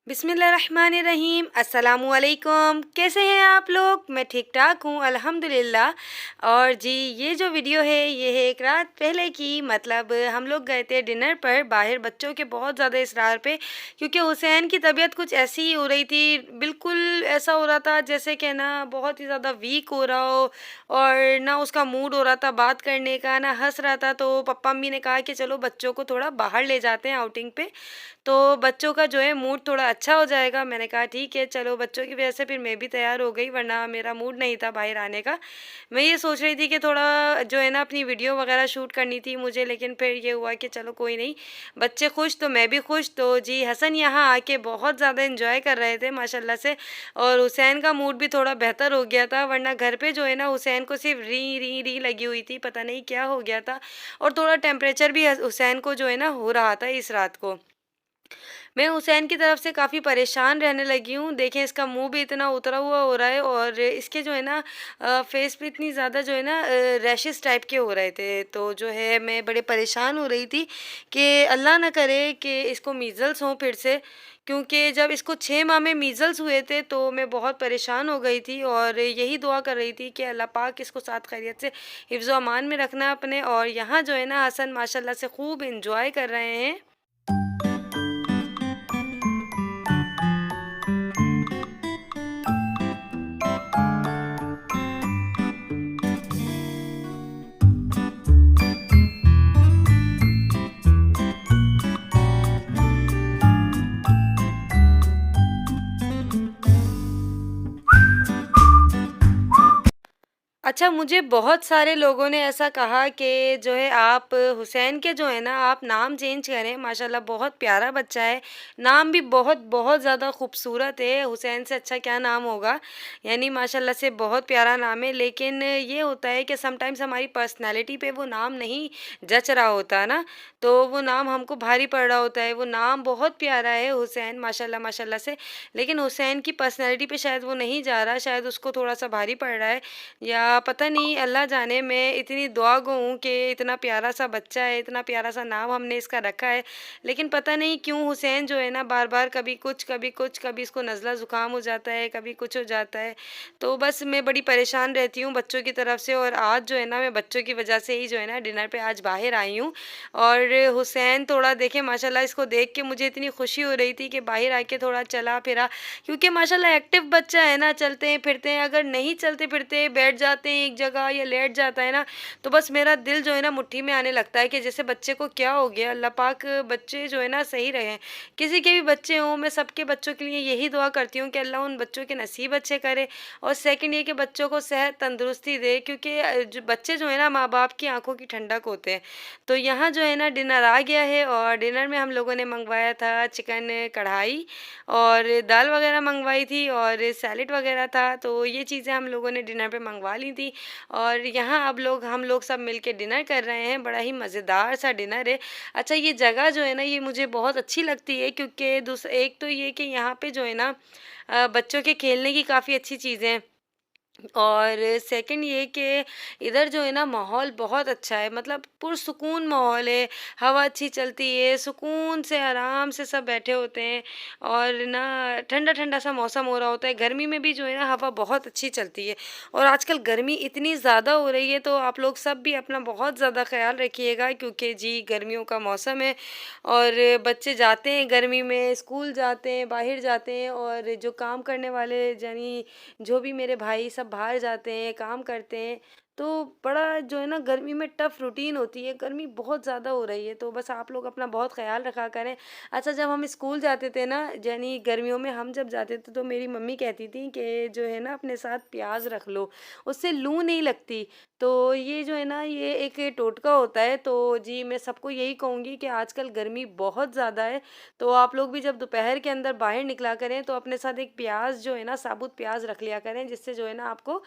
बिस्मिल्लाहिर्रहमानिर्रहीम अस्सलामुअलैकुम। कैसे हैं आप लोग? मैं ठीक ठाक हूँ अल्हम्दुलिल्लाह। और जी, ये जो वीडियो है ये है एक रात पहले की। मतलब हम लोग गए थे डिनर पर बाहर बच्चों के बहुत ज़्यादा इसरार पे, क्योंकि हुसैन की तबीयत कुछ ऐसी ही हो रही थी। बिल्कुल ऐसा हो रहा था जैसे कि ना बहुत ही ज़्यादा वीक हो रहा हो, और ना उसका मूड हो रहा था बात करने का, ना हंस रहा था। तो पापा अम्मी ने कहा कि चलो बच्चों को थोड़ा बाहर ले जाते हैं आउटिंग पे, तो बच्चों का जो है मूड थोड़ा अच्छा हो जाएगा। मैंने कहा ठीक है चलो, बच्चों की वजह से फिर मैं भी तैयार हो गई, वरना मेरा मूड नहीं था बाहर आने का। मैं ये सोच रही थी कि थोड़ा जो है ना अपनी वीडियो वगैरह शूट करनी थी मुझे, लेकिन फिर ये हुआ कि चलो कोई नहीं, बच्चे खुश तो मैं भी खुश। तो जी, हसन यहाँ आके बहुत ज़्यादा इंजॉय कर रहे थे माशाल्लाह से, और हुसैन का मूड भी थोड़ा बेहतर हो गया था। वरना घर पे जो है ना हुसैन को सिर्फ री री री लगी हुई थी, पता नहीं क्या हो गया था। और थोड़ा टेम्परेचर भी हुसैन को जो है ना हो रहा था इस रात को। मैं हुसैन की तरफ से काफ़ी परेशान रहने लगी हूँ। देखें, इसका मुँह भी इतना उतरा हुआ हो रहा है, और इसके जो है ना फेस पे इतनी ज़्यादा जो है ना रैशेस टाइप के हो रहे थे। तो जो है मैं बड़े परेशान हो रही थी कि अल्लाह ना करे कि इसको मीज़ल्स हों फिर से, क्योंकि जब इसको 6 माह में मीज़ल्स हुए थे तो मैं बहुत परेशान हो गई थी, और यही दुआ कर रही थी कि अल्लाह पाक इसको साथ खैरियत से हिफ्ज़ व अमान में रखना अपने। और यहाँ जो है ना हसन माशाल्लाह से खूब एन्जॉय कर रहे हैं। अच्छा, मुझे बहुत सारे लोगों ने ऐसा कहा कि जो है आप हुसैन के जो है ना आप नाम चेंज करें, माशाल्लाह बहुत प्यारा बच्चा है, नाम भी बहुत बहुत ज़्यादा खूबसूरत है, हुसैन से अच्छा क्या नाम होगा। यानी माशाल्लाह से बहुत प्यारा नाम है, लेकिन ये होता है कि समटाइम्स हमारी पर्सनैलिटी पे वो नाम नहीं जच रहा होता ना, तो वो नाम हमको भारी पड़ रहा होता है। वो नाम बहुत प्यारा है हुसैन माशाल्लाह माशाल्लाह से, लेकिन हुसैन की पर्सनैलिटी पे शायद वो नहीं जा रहा, शायद उसको थोड़ा-सा भारी पड़ रहा है, या पता नहीं अल्लाह जाने। मैं इतनी दुआ गो हूँ कि इतना प्यारा सा बच्चा है, इतना प्यारा सा नाम हमने इसका रखा है, लेकिन पता नहीं क्यों हुसैन जो है ना बार-बार कभी कुछ, कभी कुछ, कभी इसको नज़ला ज़ुकाम हो जाता है, कभी कुछ हो जाता है। तो बस मैं बड़ी परेशान रहती हूँ बच्चों की तरफ से, और आज जो है ना मैं बच्चों की वजह से ही जो है ना डिनर पे आज बाहर आई हूँ। और हुसैन थोड़ा देखें माशाल्लाह, इसको देख के मुझे इतनी खुशी हो रही थी कि बाहर आके थोड़ा चला-फिरा, क्योंकि माशाल्लाह एक्टिव बच्चा है ना, चलते हैं फिरते हैं। अगर नहीं चलते फिरते बैठ जाते हैं एक जगह या लेट जाता है ना, तो बस मेरा दिल जो है ना मुट्ठी में आने लगता है कि जैसे बच्चे को क्या हो गया। अल्लाह पाक बच्चे जो है ना सही रहें, किसी के भी बच्चे हों, मैं सबके बच्चों के लिए यही दुआ करती हूँ कि अल्लाह उन बच्चों के नसीब अच्छे करे, और सेकंड ये कि बच्चों को सेहत तंदुरुस्ती दे, क्योंकि जो बच्चे जो है ना माँ बाप की आंखों की ठंडक होते हैं। तो यहाँ जो है ना डिनर आ गया है, और डिनर में हम लोगों ने मंगवाया था चिकन कढ़ाई, और दाल वगैरह मंगवाई थी, और सैलेड वगैरह था। तो ये चीज़ें हम लोगों ने डिनर पे मंगवा ली थी, और यहाँ अब हम लोग सब मिलके डिनर कर रहे हैं। बड़ा ही मज़ेदार सा डिनर है। अच्छा, ये जगह जो है ना ये मुझे बहुत अच्छी लगती है, क्योंकि एक तो ये कि यहाँ पे जो है ना बच्चों के खेलने की काफ़ी अच्छी चीज़ें हैं, और सेकंड ये कि इधर जो है ना माहौल बहुत अच्छा है, मतलब पुरसुकून माहौल है, हवा अच्छी चलती है, सुकून से आराम से सब बैठे होते हैं, और ना ठंडा ठंडा सा मौसम हो रहा होता है। गर्मी में भी जो है ना हवा बहुत अच्छी चलती है, और आजकल गर्मी इतनी ज़्यादा हो रही है, तो आप लोग सब भी अपना बहुत ज़्यादा ख्याल रखिएगा, क्योंकि जी गर्मियों का मौसम है, और बच्चे जाते हैं गर्मी में, स्कूल जाते हैं, बाहर जाते हैं, और जो काम करने वाले यानी जो भी मेरे भाई सब बाहर जाते हैं, काम करते हैं, तो बड़ा जो है ना गर्मी में टफ रूटीन होती है, गर्मी बहुत ज़्यादा हो रही है, तो बस आप लोग अपना बहुत ख्याल रखा करें। अच्छा, जब हम स्कूल जाते थे ना, यानी गर्मियों में हम जब जाते थे, तो मेरी मम्मी कहती थी कि जो है ना अपने साथ प्याज रख लो, उससे लू नहीं लगती। तो ये जो है ना ये एक टोटका होता है। तो जी, मैं सबको यही कहूँगी कि आजकल गर्मी बहुत ज़्यादा है, तो आप लोग भी जब दोपहर के अंदर बाहर निकला करें तो अपने साथ एक प्याज जो है ना साबुत प्याज रख लिया करें, जिससे जो है ना आपको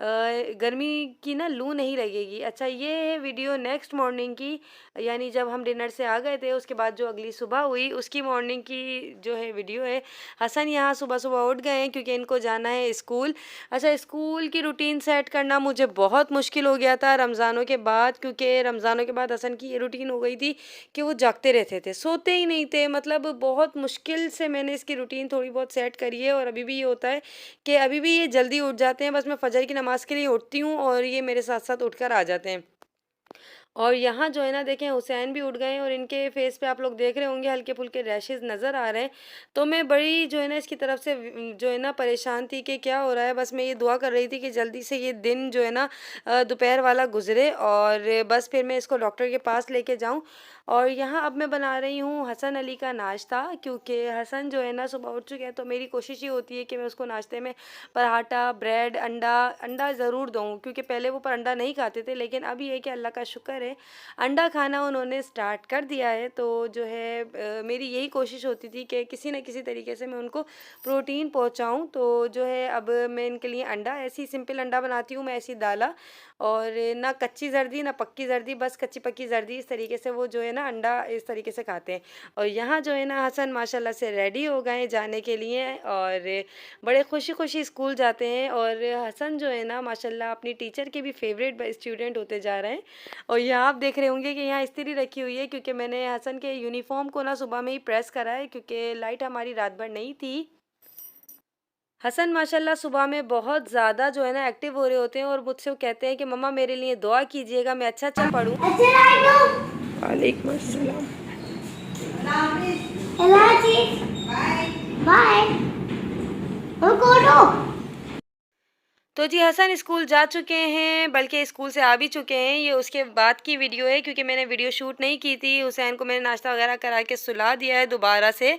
गर्मी की इसकी ना लू नहीं लगेगी। अच्छा, ये है वीडियो नेक्स्ट मॉर्निंग की, यानी जब हम डिनर से आ गए थे उसके बाद जो अगली सुबह हुई उसकी मॉर्निंग की जो है वीडियो है। हसन यहाँ सुबह-सुबह उठ गए हैं क्योंकि इनको जाना है स्कूल। अच्छा, स्कूल की रूटीन सेट करना मुझे बहुत मुश्किल हो गया था रमज़ानों के बाद, क्योंकि रमज़ानों के बाद हसन की ये रूटीन हो गई थी कि वो जागते रहते थे, सोते ही नहीं थे। मतलब बहुत मुश्किल से मैंने इसकी रूटीन थोड़ी बहुत सेट करी है, और अभी भी ये होता है कि अभी भी ये जल्दी उठ जाते हैं। बस मैं फ़जर की नमाज़ के लिए उठती हूँ और ये मेरे साथ-साथ उठकर आ जाते हैं। और यहाँ जो है ना देखें, हुसैन भी उठ गए हैं और इनके फेस पे आप लोग देख रहे होंगे हल्के-फुल्के रैशेज़ नज़र आ रहे हैं। तो मैं बड़ी जो है ना इसकी तरफ से जो है ना परेशान थी कि क्या हो रहा है। बस मैं ये दुआ कर रही थी कि जल्दी से ये दिन जो है ना दोपहर वाला गुज़रे और बस फिर मैं इसको डॉक्टर के पास लेके जाऊँ। और यहाँ अब मैं बना रही हूँ हसन अली का नाश्ता, क्योंकि हसन जो है ना सुबह उठ चुके हैं, तो मेरी कोशिश ये होती है कि मैं उसको नाश्ते में पराठा, ब्रेड, अंडा अंडा ज़रूर दूँ, क्योंकि पहले वो पर अंडा नहीं खाते थे, लेकिन अब ये है कि अल्लाह का शुक्र है अंडा खाना उन्होंने स्टार्ट कर दिया है। तो जो है मेरी यही कोशिश होती थी कि किसी न किसी तरीके से मैं उनको प्रोटीन पहुँचाऊँ। तो जो है अब मैं इनके लिए अंडा, ऐसी सिंपल अंडा बनाती हूँ मैं, ऐसी दाला, और ना कच्ची जर्दी ना पक्की जर्दी, बस कच्ची पक्की जर्दी, इस तरीके से वो जो है ना अंडा इस तरीके से खाते हैं। और यहाँ जो है ना हसन माशाल्लाह से रेडी हो गए हैं जाने के लिए, और बड़े खुशी खुशी स्कूल जाते हैं। और हसन जो है ना माशाल्लाह अपनी टीचर के भी फेवरेट स्टूडेंट होते जा रहे हैं। और यहाँ आप देख रहे होंगे कि यहाँ इस्त्री रखी हुई है, क्योंकि मैंने हसन के यूनिफॉर्म को ना सुबह में ही प्रेस करा है, क्योंकि लाइट हमारी रात भर नहीं थी। हसन माशाल्लाह सुबह में बहुत ज़्यादा जो है ना एक्टिव हो रहे होते हैं, और मुझसे वो कहते हैं कि मम्मा मेरे लिए दुआ कीजिएगा, मैं अच्छा अच्छा पढ़ूँ। वालेकुम अस्सलाम। बाय। तो जी हसन स्कूल जा चुके हैं, बल्कि स्कूल से आ भी चुके हैं। ये उसके बाद की वीडियो है, क्योंकि मैंने वीडियो शूट नहीं की थी। हुसैन को मैंने नाश्ता वगैरह करा के सुला दिया है दोबारा से।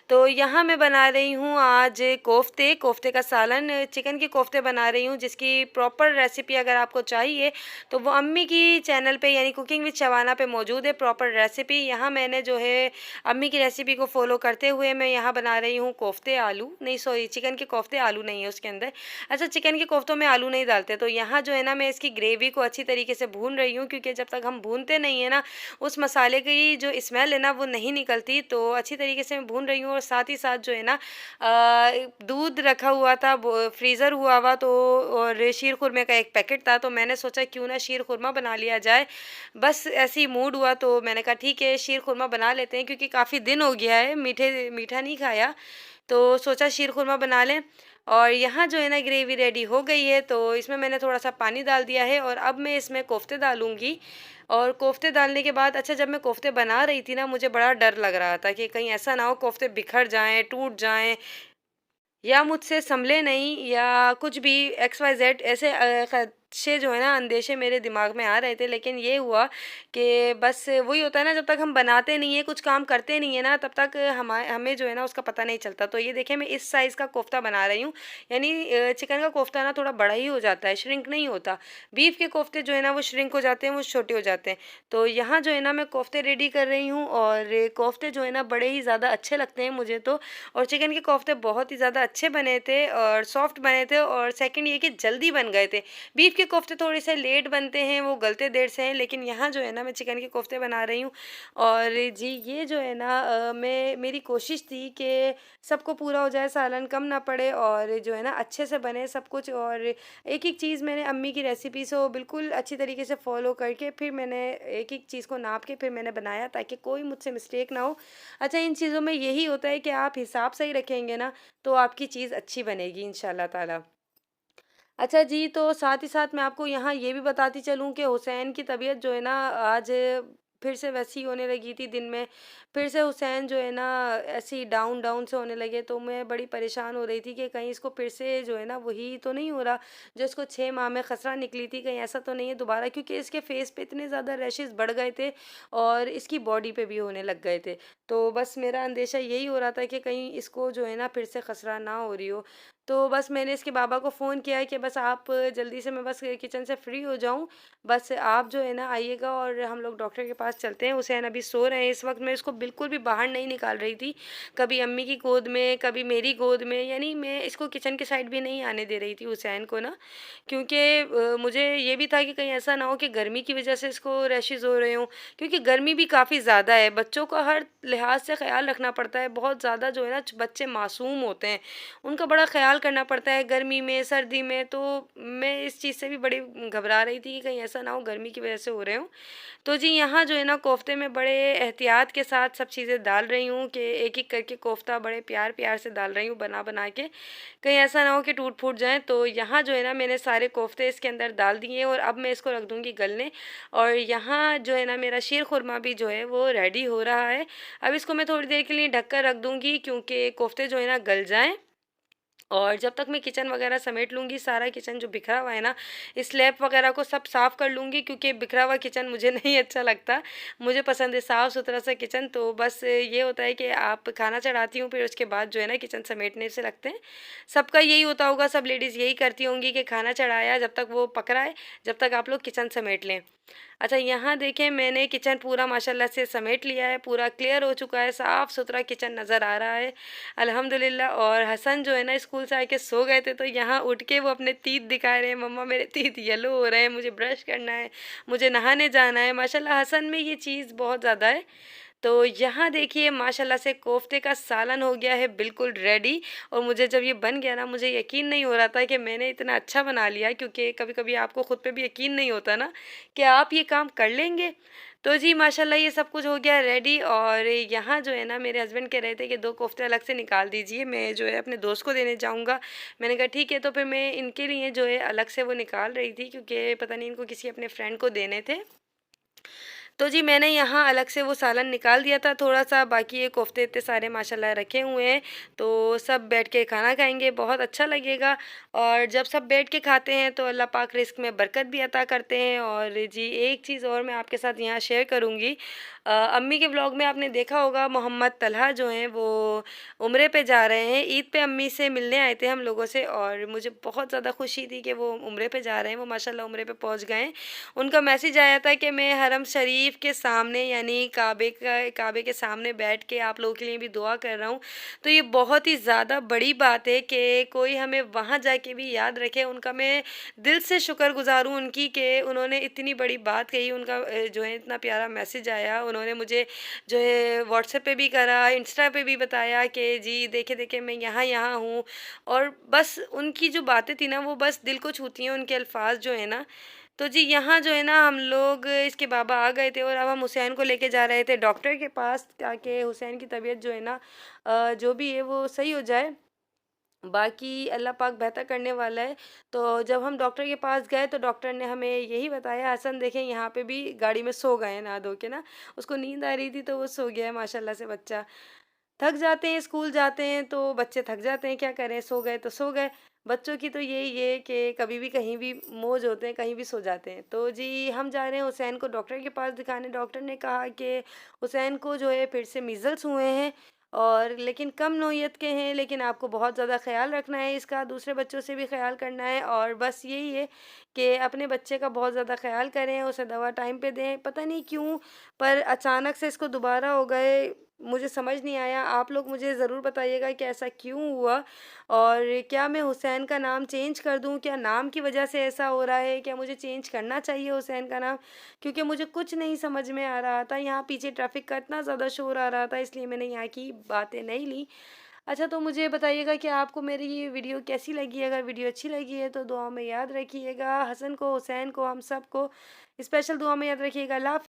तो यहाँ मैं बना रही हूँ आज कोफ्ते, कोफ्ते का सालन, चिकन के कोफ्ते बना रही हूँ, जिसकी प्रॉपर रेसिपी अगर आपको चाहिए तो वो अम्मी की चैनल पे यानी कुकिंग विद शबाना पे मौजूद है प्रॉपर रेसिपी। यहाँ मैंने जो है अम्मी की रेसिपी को फॉलो करते हुए मैं यहाँ बना रही हूँ कोफ्ते, आलू नहीं, सॉरी, चिकन के कोफ्ते, आलू नहीं है उसके अंदर। अच्छा, चिकन के कोफ्तों में आलू नहीं डालते। तो यहाँ जो है ना मैं इसकी ग्रेवी को अच्छी तरीके से भून रही हूँ, क्योंकि जब तक हम भूनते नहीं है ना उस मसाले की जो स्मेल है ना वो नहीं निकलती। तो अच्छी तरीके से मैं भून रही हूँ, और साथ ही साथ जो है ना दूध रखा हुआ था, फ्रीज़र हुआ तो, और शीर खुरमे का एक पैकेट था, तो मैंने सोचा क्यों ना शीर खुरमा बना लिया जाए। बस ऐसे ही मूड हुआ तो मैंने कहा ठीक है शीर खुरमा बना लेते हैं, क्योंकि काफ़ी दिन हो गया है मीठा नहीं खाया, तो सोचा शीर खुरमा बना लें। और यहाँ जो है ना ग्रेवी रेडी हो गई है, तो इसमें मैंने थोड़ा सा पानी डाल दिया है, और अब मैं इसमें कोफ्ते डालूँगी। और कोफ्ते डालने के बाद, अच्छा, जब मैं कोफ्ते बना रही थी ना मुझे बड़ा डर लग रहा था कि कहीं ऐसा ना हो कोफ्ते बिखर जाएं, टूट जाएं, या मुझसे संभले नहीं, या कुछ भी एक्स वाई जेड ऐसे खदशे जो है ना अंदेशे मेरे दिमाग में आ रहे थे। लेकिन ये हुआ कि बस वही होता है ना, जब तक हम बनाते नहीं है, कुछ काम करते नहीं है ना, तब तक हमें जो है ना उसका पता नहीं चलता। तो ये देखिए मैं इस साइज़ का कोफ्ता बना रही हूँ, यानी चिकन का कोफ्ता ना थोड़ा बड़ा ही हो जाता है, श्रिंक नहीं होता। बीफ के कोफ्ते जो है ना वो श्रिंक हो जाते हैं, वो छोटे हो जाते हैं। तो यहाँ जो है ना मैं कोफ्ते रेडी कर रही हूँ, और कोफ्ते जो है ना बड़े ही ज़्यादा अच्छे लगते हैं मुझे तो। और चिकन के कोफ्ते बहुत ही ज़्यादा अच्छे बने थे और सॉफ्ट बने थे, और सेकंड ये कि जल्दी बन गए थे। बीफ के कोफ्ते थोड़े से लेट बनते हैं, वो गलते देर से हैं, लेकिन यहाँ जो है ना मैं चिकन के कोफ्ते बना रही हूँ। और जी ये जो है ना मेरी कोशिश थी कि सबको पूरा हो जाए, सालन कम ना पड़े, और जो है ना अच्छे से बने सब कुछ। और एक एक चीज़ मैंने अम्मी की रेसिपी से वो बिल्कुल अच्छी तरीके से फॉलो करके फिर मैंने एक एक चीज़ को नाप के फिर मैंने बनाया, ताकि कोई मुझसे मिस्टेक ना हो। अच्छा, इन चीज़ों में यही होता है कि आप हिसाब सही रखेंगे ना तो आपकी चीज़ अच्छी बनेगी इंशाल्लाह ताला। अच्छा जी, तो साथ ही साथ मैं आपको यहाँ ये भी बताती चलूँ कि हुसैन की तबीयत जो है ना आज फिर से वैसी होने लगी थी दिन में। फिर से हुसैन जो है ना ऐसे ही डाउन डाउन से होने लगे, तो मैं बड़ी परेशान हो रही थी कि कहीं इसको फिर से जो है ना वही तो नहीं हो रहा जो इसको 6 माह में खसरा निकली थी, कहीं ऐसा तो नहीं है दोबारा, क्योंकि इसके फेस पे इतने ज़्यादा रैशेज़ बढ़ गए थे और इसकी बॉडी पे भी होने लग गए थे। तो बस मेरा अंदेशा यही हो रहा था कि कहीं इसको जो है ना फिर से खसरा ना हो रही हो। तो बस मैंने इसके बाबा को फ़ोन किया है कि बस आप जल्दी से, मैं बस किचन से फ्री हो जाऊँ, बस आप जो है ना आइएगा और हम लोग डॉक्टर के पास पास चलते हैं। हुसैन अभी सो रहे हैं इस वक़्त, मैं इसको बिल्कुल भी बाहर नहीं निकाल रही थी, कभी अम्मी की गोद में, कभी मेरी गोद में, यानी मैं इसको किचन के साइड भी नहीं आने दे रही थी हुसैन को ना, क्योंकि मुझे ये भी था कि कहीं ऐसा ना हो कि गर्मी की वजह से इसको रैशेज़ हो रहे हों, क्योंकि गर्मी भी काफ़ी ज़्यादा है। बच्चों का हर लिहाज से ख़्याल रखना पड़ता है, बहुत ज़्यादा जो है ना बच्चे मासूम होते हैं, उनका बड़ा ख़्याल करना पड़ता है गर्मी में, सर्दी में। तो मैं इस चीज़ से भी बड़ी घबरा रही थी कि कहीं ऐसा ना हो गर्मी की वजह से हो रहे हों। तो जी यहाँ जो है ना कोफ्ते में बड़े एहतियात के साथ सब चीज़ें डाल रही हूँ कि एक-एक करके कोफ्ता बड़े प्यार-प्यार से डाल रही हूँ बना-बना के, कहीं ऐसा ना हो कि टूट-फूट जाएँ। तो यहाँ जो है ना मैंने सारे कोफ्ते इसके अंदर डाल दिए और अब मैं इसको रख दूँगी गलने। और यहाँ जो है ना मेरा शीर खुरमा भी जो है वो रेडी हो रहा है। अब इसको मैं थोड़ी देर के लिए ढक कर रख दूँगी, क्योंकि कोफ्ते जो है ना गल जाएँ। और जब तक मैं किचन वगैरह समेट लूँगी, सारा किचन जो बिखरा हुआ है ना, स्लैब वगैरह को सब साफ़ कर लूँगी, क्योंकि बिखरा हुआ किचन मुझे नहीं अच्छा लगता। मुझे पसंद है साफ़-सुथरा सा किचन। तो बस ये होता है कि आप खाना चढ़ाती हूँ, फिर उसके बाद जो है ना किचन समेटने से लगते हैं। सबका यही होता होगा, सब लेडीज़ यही करती होंगी कि खाना चढ़ाया, जब तक वो पक रहा है, जब तक आप लोग किचन समेट लें। अच्छा, यहाँ देखें मैंने किचन पूरा माशाल्लाह से समेट लिया है, पूरा क्लियर हो चुका है, साफ़-सुथरा किचन नज़र आ रहा है, अल्हम्दुलिल्लाह। और हसन जो है ना स्कूल से आके सो गए थे, तो यहाँ उठ के वो अपने तीत दिखा रहे हैं, मम्मा मेरे तीत येलो हो रहे हैं, मुझे ब्रश करना है, मुझे नहाने जाना है। माशाल्लाह हसन में ये चीज़ बहुत ज़्यादा है। तो यहाँ देखिए माशाल्लाह से कोफ्ते का सालन हो गया है बिल्कुल रेडी। और मुझे जब ये बन गया ना, मुझे यकीन नहीं हो रहा था कि मैंने इतना अच्छा बना लिया, क्योंकि कभी-कभी आपको खुद पे भी यकीन नहीं होता ना कि आप ये काम कर लेंगे। तो जी माशाल्लाह ये सब कुछ हो गया रेडी। और यहाँ जो है ना मेरे हस्बैंड कह रहे थे कि 2 कोफ्ते अलग से निकाल दीजिए, मैं जो है अपने दोस्त को देने जाऊँगा। मैंने कहा ठीक है, तो फिर मैं इनके लिए जो है अलग से वो निकाल रही थी, क्योंकि पता नहीं इनको किसी अपने फ्रेंड को देने थे। तो जी मैंने यहाँ अलग से वो सालन निकाल दिया था थोड़ा-सा, बाकी ये कोफ्ते इतने सारे माशाल्लाह रखे हुए हैं, तो सब बैठ के खाना खाएँगे, बहुत अच्छा लगेगा। और जब सब बैठ के खाते हैं तो अल्लाह पाक रिज़्क में बरकत भी अता करते हैं। और जी एक चीज़ और मैं आपके साथ यहाँ शेयर करूँगी। अम्मी के व्लॉग में आपने देखा होगा मोहम्मद तलहा जो हैं वो उम्रे पे जा रहे हैं। ईद पे अम्मी से मिलने आए थे हम लोगों से, और मुझे बहुत ज़्यादा खुशी थी कि वो उम्रे पे जा रहे हैं, वो माशाल्लाह उम्रे पे पहुँच गए हैं। उनका मैसेज आया था कि मैं हरम शरीफ के सामने यानी काबे के सामने बैठ के आप लोगों के लिए भी दुआ कर रहा हूँ। तो ये बहुत ही ज़्यादा बड़ी बात है कि कोई हमें वहाँ जाके भी याद रखे। उनका मैं दिल से शुक्रगुज़ार हूँ उनकी कि उन्होंने इतनी बड़ी बात कही। उनका जो है इतना प्यारा मैसेज आया, उन्होंने मुझे जो है व्हाट्सएप पे भी करा, इंस्टा पे भी बताया कि जी देखे-देखे मैं यहाँ-यहाँ हूँ। और बस उनकी जो बातें थी ना वो बस दिल को छूती हैं, उनके अल्फाज़ जो है ना। तो जी यहाँ जो है ना हम लोग इसके बाबा आ गए थे और अब हम हुसैन को लेके जा रहे थे डॉक्टर के पास, ताकि हुसैन की तबीयत जो है ना जो भी है वो सही हो जाए। बाकी अल्लाह पाक बेहतर करने वाला है। तो जब हम डॉक्टर के पास गए तो डॉक्टर ने हमें यही बताया, हसन देखें यहाँ पे भी गाड़ी में सो गए हैं नहा धो के ना, उसको नींद आ रही थी तो वो सो गया है माशाल्लाह से बच्चा। थक जाते हैं, स्कूल जाते हैं तो बच्चे थक जाते हैं, क्या करें, सो गए तो सो गए। बच्चों की तो यही है कि कभी भी कहीं भी मौज होते हैं, कहीं भी सो जाते हैं। तो जी हम जा रहे हैं हुसैन को डॉक्टर के पास दिखाने। डॉक्टर ने कहा कि हुसैन को जो है फिर से मीज़ल्स हुए हैं, और लेकिन कम नौइयत के हैं, लेकिन आपको बहुत ज़्यादा ख़्याल रखना है इसका, दूसरे बच्चों से भी ख़्याल करना है। और बस यही है कि अपने बच्चे का बहुत ज़्यादा ख़्याल करें, उसे दवा टाइम पे दें। पता नहीं क्यों पर अचानक से इसको दोबारा हो गए, मुझे समझ नहीं आया। आप लोग मुझे ज़रूर बताइएगा कि ऐसा क्यों हुआ, और क्या मैं हुसैन का नाम चेंज कर दूँ? क्या नाम की वजह से ऐसा हो रहा है? क्या मुझे चेंज करना चाहिए हुसैन का नाम? क्योंकि मुझे कुछ नहीं समझ में आ रहा था। यहाँ पीछे ट्रैफ़िक का इतना ज़्यादा शोर आ रहा था, इसलिए मैंने यहाँ की बातें नहीं ली। अच्छा, तो मुझे बताइएगा कि आपको मेरी ये वीडियो कैसी लगी? अगर वीडियो अच्छी लगी है तो दुआ में याद रखिएगा। हसन को, हुसैन को, हम सबको स्पेशल दुआ में याद रखिएगा। अल्लाह हाफ़िज़।